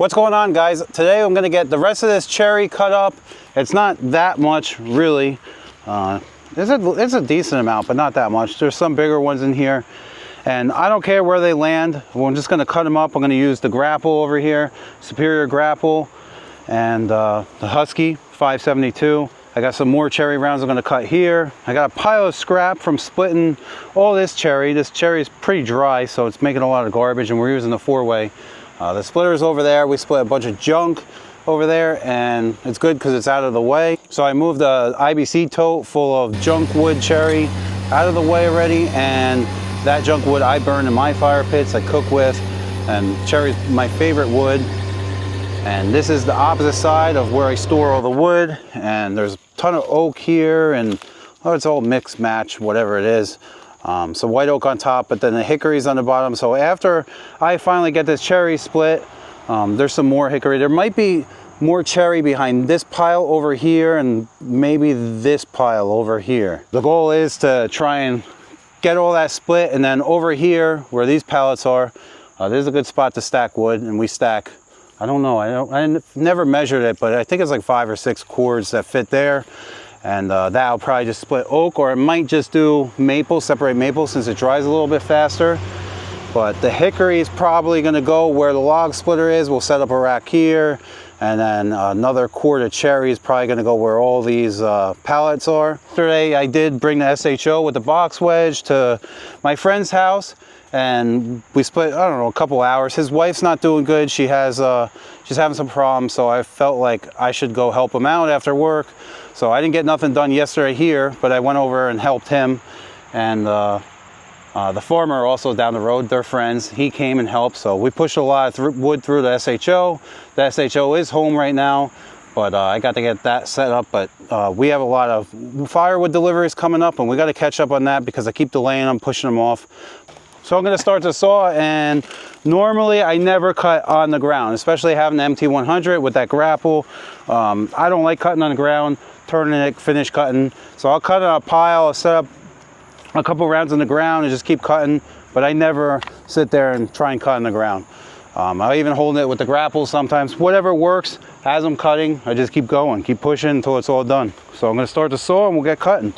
What's going on, guys? Today I'm going to get the rest of this cherry cut up. It's not that much, really. It's a decent amount, but not that much. There's some bigger ones in here, and I don't care where they land. Well, I'm just going to cut them up. I'm going to use the grapple over here, Superior grapple, and the Husky 572. I got some more cherry rounds I'm going to cut here. I got a pile of scrap from splitting all this cherry. This cherry is pretty dry, so it's making a lot of garbage, and we're using the 4-way. The splitter's over there. We split a bunch of junk over there, and it's good because it's out of the way. So I moved the IBC tote full of junk wood cherry out of the way already, and that junk wood I burn in my fire pits I cook with, and cherry's my favorite wood. And this is the opposite side of where I store all the wood, and there's a ton of oak here, and it's all mixed match, whatever it is. So white oak on top, but then the hickory's on the bottom. So after I finally get this cherry split, there's some more hickory. There might be more cherry behind this pile over here, and maybe this pile over here. The goal is to try and get all that split, and then over here where these pallets are, there's a good spot to stack wood, and we stack, I don't know, I never measured it, but I think it's like 5 or 6 cords that fit there. And that'll probably just split oak, or it might just do maple, separate maple, since it dries a little bit faster. But the hickory is probably going to go where the log splitter is. We'll set up a rack here, and then another cord of cherry is probably going to go where all these pallets are. Yesterday I did bring the SHO with the box wedge to my friend's house, and we split, I don't know, a couple hours. His wife's not doing good. She has she's having some problems, so I felt like I should go help him out after work. So I didn't get nothing done yesterday here, but I went over and helped him. And the farmer also down the road, they're friends. He came and helped, so we pushed a lot of wood through the SHO. The SHO is home right now, but I got to get that set up. But we have a lot of firewood deliveries coming up, and we got to catch up on that because I keep delaying them, pushing them off. So I'm going to start to saw, and normally I never cut on the ground, especially having the MT100 with that grapple. I don't like cutting on the ground, turning it, finish cutting. So I'll cut on a pile, I'll set up a couple rounds on the ground and just keep cutting, but I never sit there and try and cut on the ground. I'll even hold it with the grapple sometimes. Whatever works, as I'm cutting, I just keep going, keep pushing until it's all done. So I'm going to start the saw and we'll get cutting.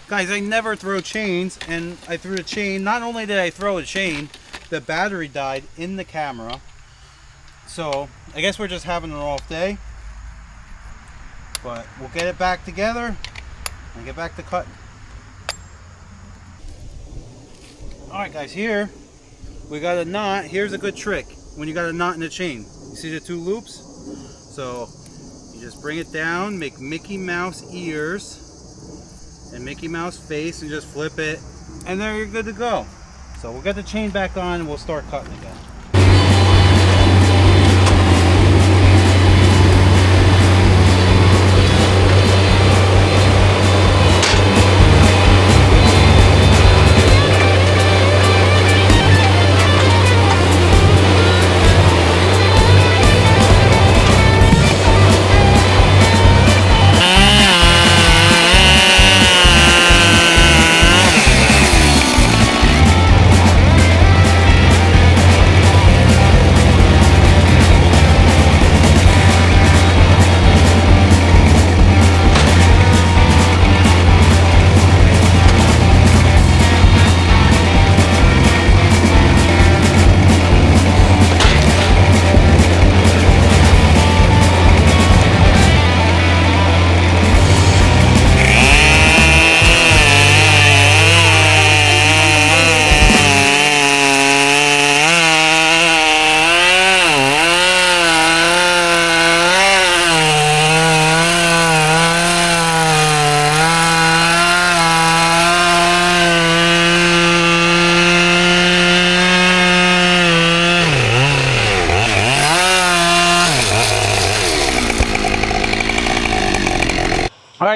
Guys, I never throw chains, and I threw a chain. Not only did I throw a chain, the battery died in the camera. So I guess we're just having an off day, but we'll get it back together and get back to cutting. Alright guys, here we got a knot. Here's a good trick when you got a knot in a chain. You see the 2 loops? So you just bring it down, make Mickey Mouse ears and Mickey Mouse face, and just flip it, and there you're good to go. So we'll get the chain back on and we'll start cutting again.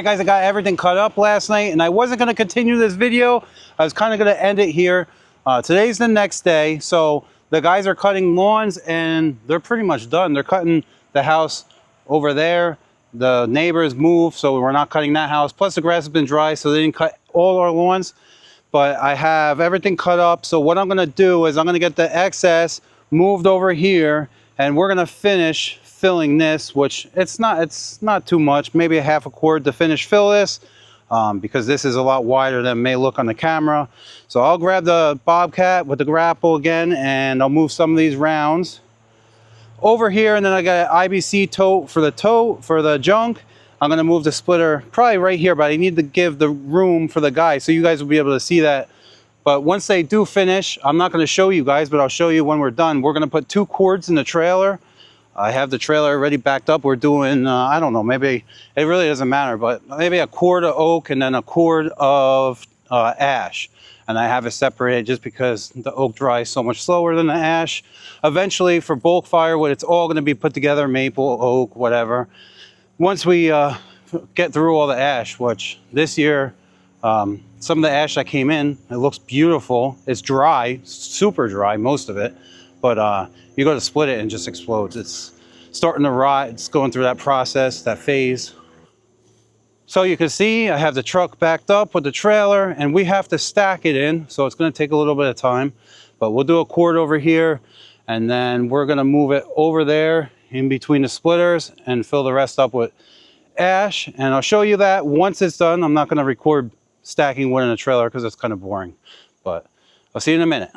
guys, I got everything cut up last night, and I wasn't going to continue this video. I was kind of going to end it here. Today's the next day, so the guys are cutting lawns, and they're pretty much done. They're cutting the house over there. The neighbors moved, so we're not cutting that house. Plus, the grass has been dry, so they didn't cut all our lawns. But I have everything cut up, so what I'm going to do is I'm going to get the excess moved over here, and we're going to finish filling this, which it's not too much, maybe a half a cord to finish fill this, because this is a lot wider than it may look on the camera. So I'll grab the Bobcat with the grapple again, and I'll move some of these rounds over here, and then I got an IBC tote for the junk. I'm going to move the splitter probably right here, but I need to give the room for the guys so you guys will be able to see that. But once they do finish, I'm not going to show you guys, but I'll show you when we're done. We're going to put 2 cords in the trailer. I have the trailer already backed up. We're doing, I don't know, maybe, it really doesn't matter, but maybe a cord of oak and then a cord of ash. And I have it separated just because the oak dries so much slower than the ash. Eventually, for bulk firewood, it's all going to be put together, maple, oak, whatever. Once we get through all the ash, which this year, some of the ash that came in, it looks beautiful. It's dry, super dry, most of it. But you go to split it and it just explodes. It's starting to rot. It's going through that process, that phase. So you can see I have the truck backed up with the trailer, and we have to stack it in. So it's going to take a little bit of time. But we'll do a cord over here, and then we're going to move it over there in between the splitters and fill the rest up with ash. And I'll show you that once it's done. I'm not going to record stacking wood in a trailer because it's kind of boring. But I'll see you in a minute.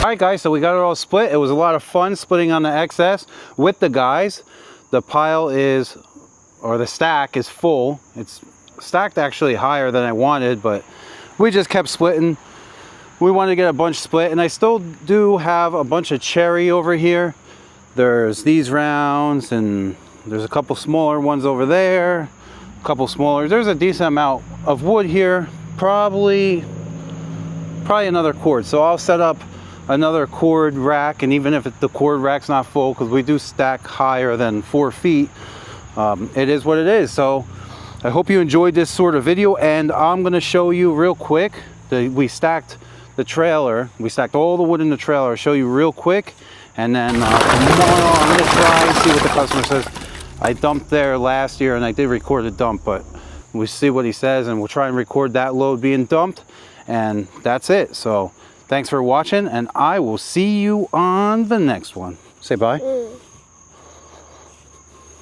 right, guys, so we got it all split. It was a lot of fun splitting on the excess with the guys. The pile is, or the stack is full. It's stacked actually higher than I wanted, but we just kept splitting. We wanted to get a bunch split, and I still do have a bunch of cherry over here. There's these rounds, and there's a couple smaller ones over there, a couple smaller. There's a decent amount of wood here, probably another cord. So I'll set up another cord rack, and even if the cord rack's not full, because we do stack higher than 4 feet, it is what it is. So I hope you enjoyed this sort of video, and I'm going to show you real quick that we stacked the trailer. We stacked all the wood in the trailer. I'll show you real quick, and then tomorrow I'm going to try and see what the customer says. I dumped there last year, and I did record a dump, but we'll see what he says, and we'll try and record that load being dumped, and that's it. So thanks for watching, and I will see you on the next one. Say bye.